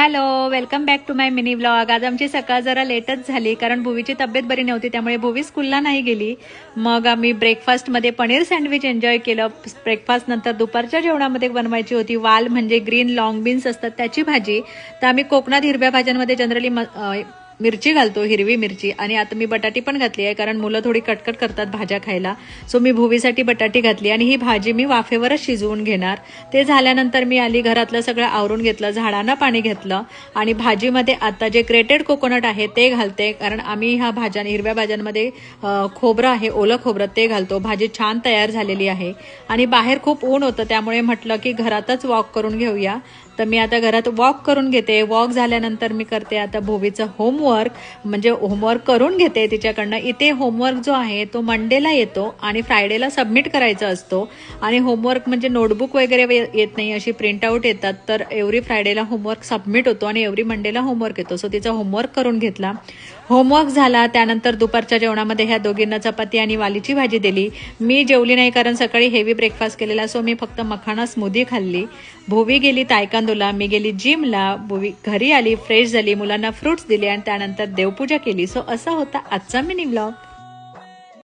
Hello, welcome back to my mini vlog. आज आमची सकाळ जरा लेटच झाली कारण भुवीची तब्येत बरी नव्हती, त्यामुळे भुवी स्कूलला नाही गेली. मग आम्ही ब्रेकफास्टमध्ये पनीर सँडविच एन्जॉय केलं. ब्रेकफास्ट नंतर दुपारच्या जेवणामध्ये बनवायची होती वाल म्हणजे ग्रीन लॉंग बीन्स असतात त्याची भाजी. तर आम्ही कोकणात हिरव्या भाज्यांमध्ये जनरली मिरची घालतो, हिरवी मिरची. आणि आता मी बटाटी पण घातली आहे कारण मुलं थोडी कटकट करतात भाज्या खायला. सो मी भुवीसाठी बटाटी घातली आणि ही भाजी मी वाफेवरच शिजवून घेणार. ते झाल्यानंतर मी आली, घरातलं सगळं आवरून घेतलं, झाडांना पाणी घेतलं आणि भाजीमध्ये आता जे ग्रेटेड कोकोनट आहे ते घालते. कारण आम्ही ह्या हिरव्या भाज्यांमध्ये खोबरं आहे, ओलं खोबरं, ते घालतो. भाजी छान तयार झालेली आहे आणि बाहेर खूप ऊन होतं त्यामुळे म्हटलं की घरातच वॉक करून घेऊया. तर मी आता घरात वॉक करून घेते. वॉक झाल्यानंतर मी करते आता भुवीचं होमवर्क, म्हणजे होमवर्क करून घेते तिच्याकडनं. इथे होमवर्क जो आहे तो मंडेला येतो आणि फ्रायडेला सबमिट करायचा असतो. आणि होमवर्क म्हणजे नोटबुक वगैरे येत नाही, अशी प्रिंटआउट येतात. तर एव्हरी फ्रायडेला होमवर्क सबमिट होतो आणि एव्हरी मंडेला होमवर्क येतो. सो तिचा होमवर्क करून घेतला. होमवर्क झाला त्यानंतर दुपारच्या जेवणामध्ये ह्या दोघींना चपाती आणि वालीची भाजी दिली. मी जेवली नाही कारण सकाळी हेवी ब्रेकफास्ट केलेला, सो मी फक्त मखाना स्मूदी खाल्ली. भुवी गेली तायकांदोला, मी गेली जिमला. भुवी घरी आली, फ्रेश झाली, मुलांना फ्रुट्स दिले आणि त्यानंतर देवपूजा केली. सो असा होता आजचा मिनी व्लॉग.